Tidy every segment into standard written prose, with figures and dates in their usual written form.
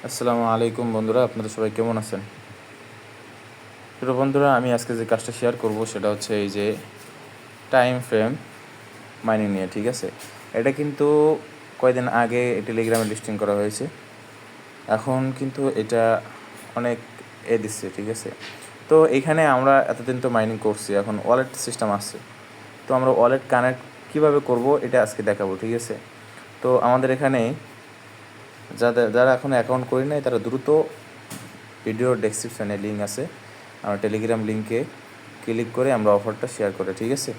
আসসালামু আলাইকুম বন্ধুরা, আপনারা সবাই কেমন আছেন? প্রিয় বন্ধুরা, আমি আজকে যে কাজটা শেয়ার করব সেটা হচ্ছে এই যে টাইম ফ্রেম মাইনিং নিয়ে। ঠিক আছে, এটা কিন্তু কয়েকদিন আগে টেলিগ্রামে লিস্টিং করা হয়েছে। এখন কিন্তু এটা অনেক দিচ্ছে। ঠিক আছে, তো এখানে আমরা এতদিন তো মাইনিং করছি, এখন ওয়ালেট সিস্টেম আসছে। তো আমরা ওয়ালেট কানেক্ট কীভাবে করব এটা আজকে দেখাবো। ঠিক আছে, তো আমাদের এখানে যারা এখন অ্যাকাউন্ট করি নাই তারা দ্রুত ভিডিওর ডেসক্রিপশানে লিঙ্ক আছে, আমরা টেলিগ্রাম লিঙ্কে ক্লিক করে আমরা অফারটা শেয়ার করে, ঠিক আছে,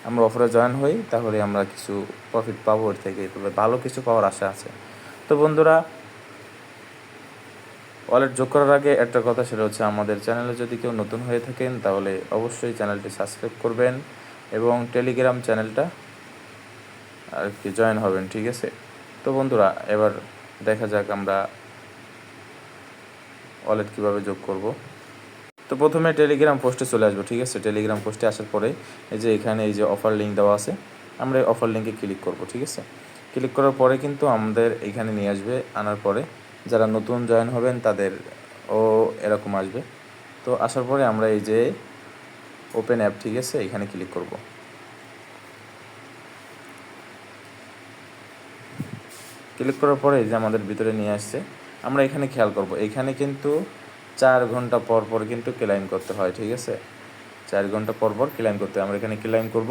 আমরা অফারে জয়েন হই, তাহলে আমরা কিছু প্রফিট পাবো ওর থেকে, তবে ভালো কিছু পাওয়ার আশা আছে। তো বন্ধুরা, ওয়ালেট যোগ করার আগে একটা কথা, সেটা হচ্ছে আমাদের চ্যানেলে যদি কেউ নতুন হয়ে থাকেন তাহলে অবশ্যই চ্যানেলটি সাবস্ক্রাইব করবেন এবং টেলিগ্রাম চ্যানেলটা আর কি জয়েন হবেন। ঠিক আছে, তো বন্ধুরা, এবার দেখা যাক আমরা ওয়ালেট কীভাবে যোগ করব। তো প্রথমে টেলিগ্রাম পোস্টে চলে আসবো। ঠিক আছে, টেলিগ্রাম পোস্টে আসার পরে এই যে এখানে এই যে অফার লিঙ্ক দেওয়া আছে, আমরা এই অফার লিঙ্কে ক্লিক করব। ঠিক আছে, ক্লিক করার পরে কিন্তু আমাদের এখানে নিয়ে আসবে, আনার পরে যারা নতুন জয়েন হবেন তাদের এরকম আসবে। তো আসার পরে আমরা এই যে ওপেন অ্যাপ, ঠিক আছে, এখানে ক্লিক করব। ক্লিক করার পরে যে আমাদের ভিতরে নিয়ে আসছে, আমরা এখানে খেয়াল করব, এখানে কিন্তু 4 ঘন্টা পর পর কিন্তু ক্লেইম করতে হয়। ঠিক আছে, 4 ঘন্টা পর পর ক্লেইম করতে হয়। আমরা এখানে ক্লেইম করব,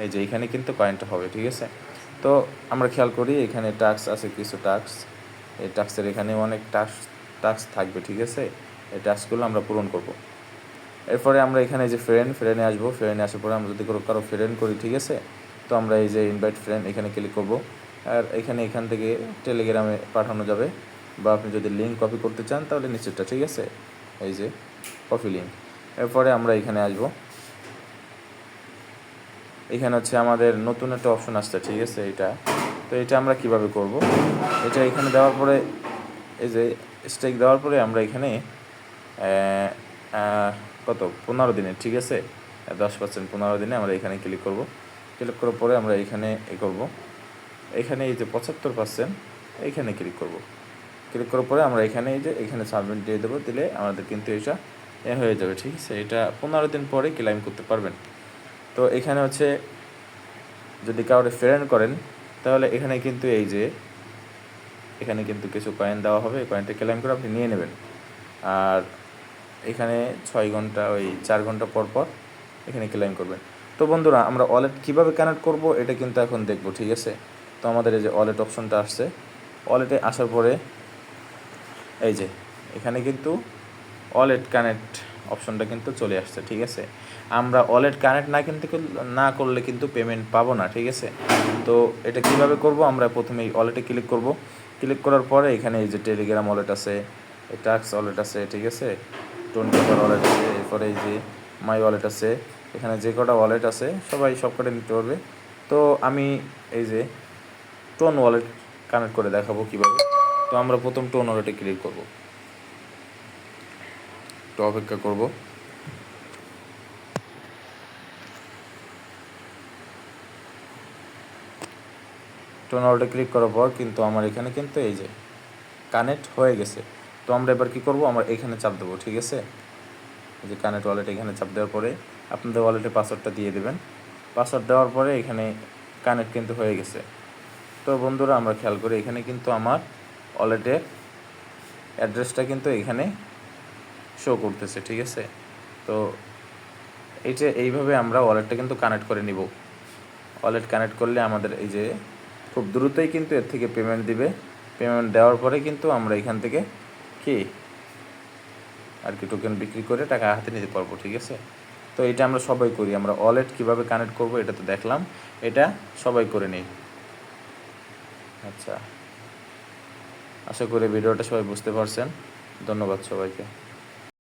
এই যে এখানে কিন্তু কয়েনটা হবে। ঠিক আছে, তো আমরা খেয়াল করি এখানে টাস্ক আছে, কিছু টাস্ক, এই টাস্কের এখানে অনেক টাস্ক থাকবে। ঠিক আছে, এই টাস্কগুলো আমরা পূরণ করব। এরপরে আমরা এখানে যে ফ্রেন্ডে আসবো, ফ্রেন্ডে আসার পরে আমরা যদি কারো ফ্রেন্ড করি, ঠিক আছে, তো আমরা এই যে ইনভাইট ফ্রেন্ড এখানে ক্লিক করব। আর এখান থেকে টেলিগ্রামে পাঠানো যাবে, বা আপনি যদি লিঙ্ক কপি করতে চান তাহলে নিচেরটা, ঠিক আছে, এই যে কপি লিঙ্ক। এরপরে আমরা এখানে আসব, এখানে হচ্ছে আমাদের নতুন একটা অপশন আসছে। ঠিক আছে, তো এটা আমরা কিভাবে করব, এটা এখানে দেওয়ার পরে এই যে স্টেক দেওয়ার পরে আমরা এখানে কত 15 দিনের, ঠিক আছে, 10% 15 দিনে আমরা এখানে ক্লিক করব। ক্লিক করার পরে আমরা এখানে করব, এখানে এই যে 75% এইখানে ক্লিক করব। ক্লিক করার পরে আমরা এখানে এই যে এখানে সাবমিট দিয়ে দেবো, দিলে আমাদের কিন্তু এটা হয়ে যাবে। ঠিক আছে, এটা 15 দিন পরে ক্লেইম করতে পারবেন। তো এখানে হচ্ছে যদি কাউকে ফ্রেন্ড করেন তাহলে এখানে কিন্তু এই যে এখানে কিন্তু কিছু কয়েন দেওয়া হবে, কয়েনটা ক্লেইম করে আপনি নিয়ে নেবেন। আর এখানে 6 ঘন্টা 4 ঘন্টা পর পর এখানে ক্লেইম করবেন। তো বন্ধুরা, আমরা ওয়ালেট কীভাবে কানেক্ট করব এটা কিন্তু এখন দেখব। ঠিক আছে, তো আমাদের এই যে ওয়ালেট অপশনটা আসছে, ওয়ালেটে আসার পরে এই যে এখানে কিন্তু ওয়ালেট কানেক্ট অপশনটা কিন্তু চলে আসছে। ঠিক আছে, আমরা ওয়ালেট কানেক্ট না করলে কিন্তু পেমেন্ট পাবো না। ঠিক আছে, তো এটা কিভাবে করব, আমরা প্রথমে ওয়ালেটে ক্লিক করব। ক্লিক করার পরে এখানে এই যে টেলিগ্রাম ওয়ালেট আছে, টাক্স ওয়ালেট আছে, ঠিক আছে, টোন পেপার ওয়ালেট আছে, এরপরে এই যে মাই ওয়ালেট আছে, এখানে যে কটা ওয়ালেট আছে সব কটা নিতে পারবে। তো আমি এই যে টোন ওয়ালেট কানেক্ট করে দেখাবো কীভাবে। তো আমরা প্রথম টোন ওয়ালেটে ক্লিক করব, তো অপেক্ষা করব। টোন ওয়ালেটে ক্লিক করার পর কিন্তু আমার এখানে কিন্তু এই যে কানেক্ট হয়ে গেছে। তো আমরা এবার কী করব, আমরা এখানে চাপ দেবো। ঠিক আছে, এই যে কানেক্ট ওয়ালেট, এখানে চাপ দেওয়ার পরে আপনাদের ওয়ালেটে পাসওয়ার্ডটা দিয়ে দেবেন। পাসওয়ার্ড দেওয়ার পরে এখানে কানেক্ট কিন্তু হয়ে গেছে। তো বন্ধুরা, আমরা খেয়াল করি এখানে কিন্তু আমার ওয়ালেটের অ্যাড্রেসটা কিন্তু এখানে শো করতেছে। ঠিক আছে, তো এইভাবে আমরা ওয়ালেটটা কিন্তু কানেক্ট করে নিব। ওয়ালেট কানেক্ট করলে আমাদের এই যে খুব দ্রুতই কিন্তু এর থেকে পেমেন্ট দিবে। পেমেন্ট দেওয়ার পরে কিন্তু আমরা এখান থেকে টোকেন বিক্রি করে টাকা হাতে নিতে পারবো। ঠিক আছে, তো এটা আমরা সবাই করি। আমরা ওয়ালেট কীভাবে কানেক্ট করব এটা তো দেখলাম, এটা সবাই করে নিই। আচ্ছা, আশা করি ভিডিওটা সবাই বুঝতে পারছেন। ধন্যবাদ সবাইকে।